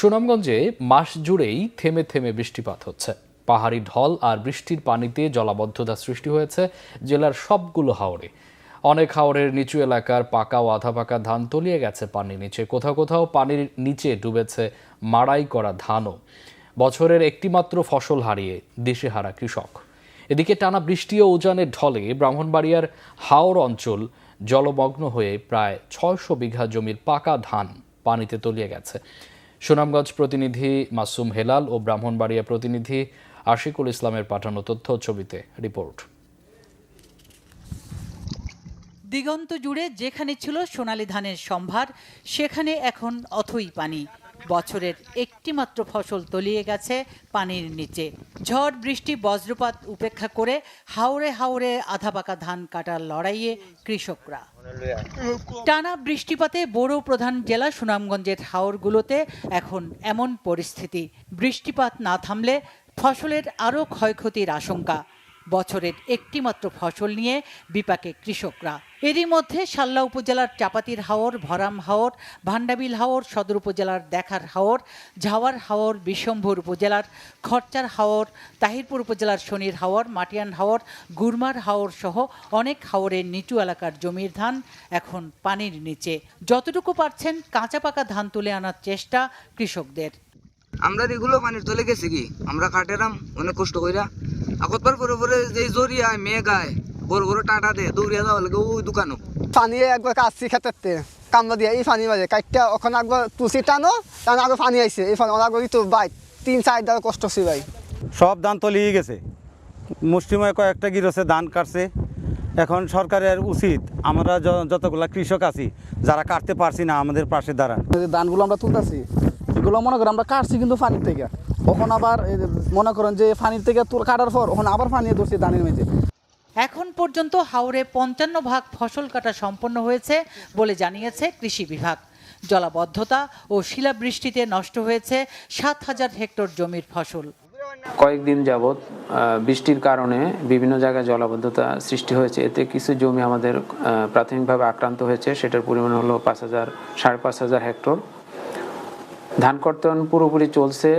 সুনামগঞ্জে মাস জুড়েই থেমে থেমে বৃষ্টিপাত হচ্ছে। পাহাড়ি ঢল আর বৃষ্টির পানিতে জলাবদ্ধতা সৃষ্টি হয়েছে জেলার সবগুলো হাওরে। অনেক হাওরের নিচু এলাকার পাকা ও আধা পাকা ধান তলিয়ে গেছে পানির নিচে। কোথাও কোথাও পানির নিচে ডুবেছে মাড়াই করা ধানও। বছরের একটিমাত্র ফসল হারিয়ে দিশেহারা কৃষক। এদিকে টানা বৃষ্টি ও উজানের ঢলে ব্রাহ্মণবাড়িয়ার হাওর অঞ্চল জলমগ্ন হয়ে প্রায় ৬০০ বিঘা জমির পাকা ধান পানিতে তলিয়ে গেছে। সুনামগঞ্জ প্রতিনিধি মাসুম হেলাল ও ব্রাহ্মণবাড়িয়া প্রতিনিধি আশিকুল ইসলামের পাঠানো তথ্য ছবিতে রিপোর্ট। দিগন্ত জুড়ে যেখানে ছিল সোনালী ধানের সম্ভার, সেখানে এখন অথই পানি। বছরের একটিমাত্র ফসল তলিয়ে গেছে পানির নিচে। ঝড় বৃষ্টি বজ্রপাত উপেক্ষা করে হাওরে হাওরে আধা পাকা ধান কাটার লড়াইয়ে কৃষকরা। টানা বৃষ্টিপাতে বড় প্রধান জেলা সুনামগঞ্জের হাওরগুলোতে এখন এমন পরিস্থিতি। বৃষ্টিপাত না থামলে ফসলের আরও ক্ষয়ক্ষতির আশঙ্কা। বছরের একটিমাত্র ফসল নিয়ে বিপাকে কৃষকরা। এরই মধ্যে শাল্লা উপজেলার চাপাতির হাওর, ভরাম হাওর, ভান্ডাবিল হাওর, সদর উপজেলার দেখার হাওর, ঝাওয়ার হাওর, বিশম্ভর উপজেলার খরচার হাওর, তাহিরপুর উপজেলার শনির হাওর, মাটিয়ান হাওর, গুরমার হাওর সহ অনেক হাওরের নিচু এলাকার জমির ধান এখন পানির নিচে। যতটুকু পারছেন কাঁচা পাকা ধান তুলে আনার চেষ্টা কৃষকদের। আমরা এগুলো পানির তলে গেছি কি আমরা কাটেরাম অনেক কষ্ট কইরা আকতবার পরে পরে যে জরিয়া মেঘ আয় বড় বড় টাটা দে দৌড়িয়া যাওয়া লাগে ওই দোকানও পানি একবার কাটছি খেতে কামড়া দিয়ে এই পানি বাজে কাটটা ওখানে একবার তুলসি টানো টানো আগে পানি আইছে এই পানি অনেক তো ভাই 3-4 দিন কষ্ট হচ্ছে ভাই। সব ধান তলিয়ে গেছে। মুষ্টিময় কয়েকটা গিরসে ধান কাটছে। এখন সরকারের উচিত আমরা যতগুলা কৃষক আছি যারা কাটতে পারছি না আমাদের পাশে দাঁড়ান। ধানগুলো আমরা তুলতেছি এগুলো মনে করেন আমরা কাটছি কিন্তু পানির থেকে, ওখান আবার মনে করেন যে পানির থেকে কাটার পর ওখানে আবার পানি ধরছি ধানের মেঝে। এখন পর্যন্ত হাওরে ৫৫ ফসল কাটা সম্পন্ন হয়েছে বলে জানিয়েছে কৃষি বিভাগ। জলাবদ্ধতা ও শিলাবৃষ্টিতে নষ্ট হয়েছে ৭,০০০ হেক্টর জমির ফসল। কয়েকদিন যাবৎ বৃষ্টির কারণে বিভিন্ন জায়গায় জলাবদ্ধতা সৃষ্টি হয়েছে। এতে কিছু জমি আমাদের প্রাথমিকভাবে আক্রান্ত হয়েছে। সেটার পরিমাণ হলো ৫,০০০ হেক্টর। ধান কর্তন পুরোপুরি চলছে।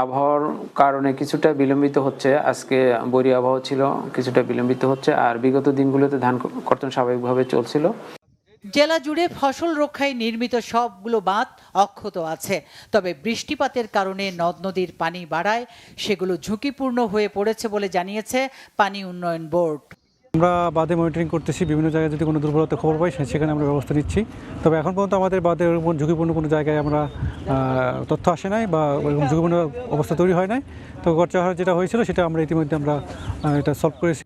আবহাওয়ার কারণে কিছুটা বিলম্বিত হচ্ছে। আজকে বৈরী আবহাওয়া ছিল, কিছুটা বিলম্বিত হচ্ছে। আর বিগত দিনগুলোতে ধান কর্তন স্বাভাবিকভাবে চলছিল। জেলা জুড়ে ফসল রক্ষায় নির্মিত সবগুলো বাঁধ অক্ষত আছে। তবে বৃষ্টিপাতের কারণে নদ নদীর পানি বাড়ায় সেগুলো ঝুঁকিপূর্ণ হয়ে পড়েছে বলে জানিয়েছে পানি উন্নয়ন বোর্ড। আমরা বাঁধে মনিটরিং করতেছি, বিভিন্ন জায়গায় যদি কোনো দুর্বলতা খবর পাই সেখানে আমরা ব্যবস্থা নিচ্ছি। তবে এখন পর্যন্ত আমাদের বাঁধের ঝুঁকিপূর্ণ কোনো জায়গায় আমরা তথ্য আসে নাই বা ওইরকম ঝুঁকিপূর্ণ অবস্থা তৈরি হয় নাই। তো গড়চাহার যেটা হয়েছিল সেটা আমরা ইতিমধ্যে আমরা এটা সলভ করেছি।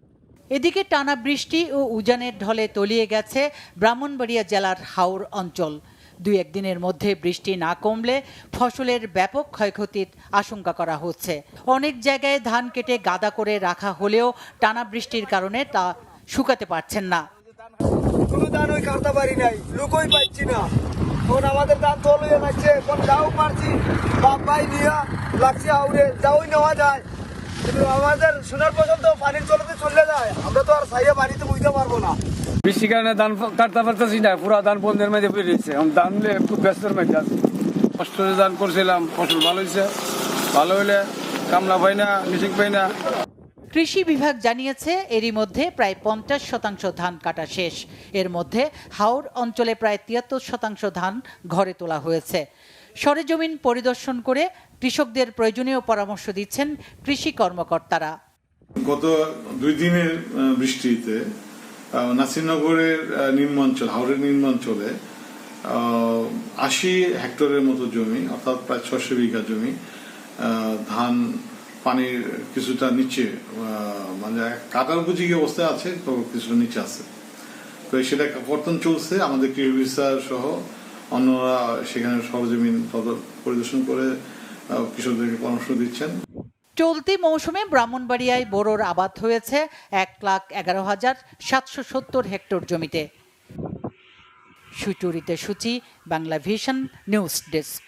এদিকে টানা বৃষ্টি ও উজানের ঢলে তলিয়ে গেছে ব্রাহ্মণবাড়িয়া জেলার হাওর অঞ্চল। 2-1 দিনের মধ্যে বৃষ্টি না কমলে ফসলের ব্যাপক ক্ষয়ক্ষতির আশঙ্কা করা হচ্ছে। অনেক জায়গায় ধান কেটে গাদা করে রাখা হলেও টানা বৃষ্টির কারণে তা শুকাতে পারছেন না। কোনো ধান ওই কাটতে পারি নাই, লুকোই পাচ্ছি না। এখন আমাদের ধান তলিয়ে যাচ্ছে, এখন যাও পারছি বাবাই নিয়ে লাগছে আউরে যাওই নেওয়া যায়, কিন্তু আমাদের সোনার পর্যন্ত পানির তলাতে চলে যায়। আমরা তো আর সাইয়া বাড়িতে বুঝতে পারবো না। বৃষ্টির কারণে ধান কাটতে পারতেছি না, পুরা ধান বন্ধের মধ্যে বেরিয়েছে। ধান খুব ব্যস্তের মধ্যে আছে। কষ্ট ধান করছিলাম, ফসল ভালো হয়েছে। ভালো হইলে কামলা পাই না, মিশিং পাই না। কৃষি বিভাগ জানিয়েছে এরই মধ্যে প্রায় ৫০% ধান কাটা শেষ। এর মধ্যে হাওর অঞ্চলে প্রায় ৭৩% ধান ঘরে তোলা হয়েছে। সরেজমিন পরিদর্শন করে কৃষকদের প্রয়োজনীয় পরামর্শ দিচ্ছেন কৃষি কর্মকর্তারা। গত 2 দিনের বৃষ্টিতে নাসিরনগরের নিম্নাঞ্চল, হাওরের নিম্নাঞ্চলে 80 হেক্টরের মতো জমি, অর্থাৎ প্রায় ৬০০ বিঘা জমি ধান পানির কিছুটা নিচে, মানে কাটার উপযোগী অবস্থায় আছে, তো কিছুটা নিচে আছে। তো সেটা কর্তন চলছে। আমাদের কৃষি অফিসার সহ অন্যরা সেখানে সরজমিন পরিদর্শন করে কৃষকদেরকে পরামর্শ দিচ্ছেন। চলতি মৌসুমে ব্রাহ্মণবাড়িয়ায় বোরোর আবাদ হয়েছে ১,১১,৭৭০ হেক্টর জমিতে। সুচরিতা সূচি, বাংলা ভিশন নিউজ ডেস্ক।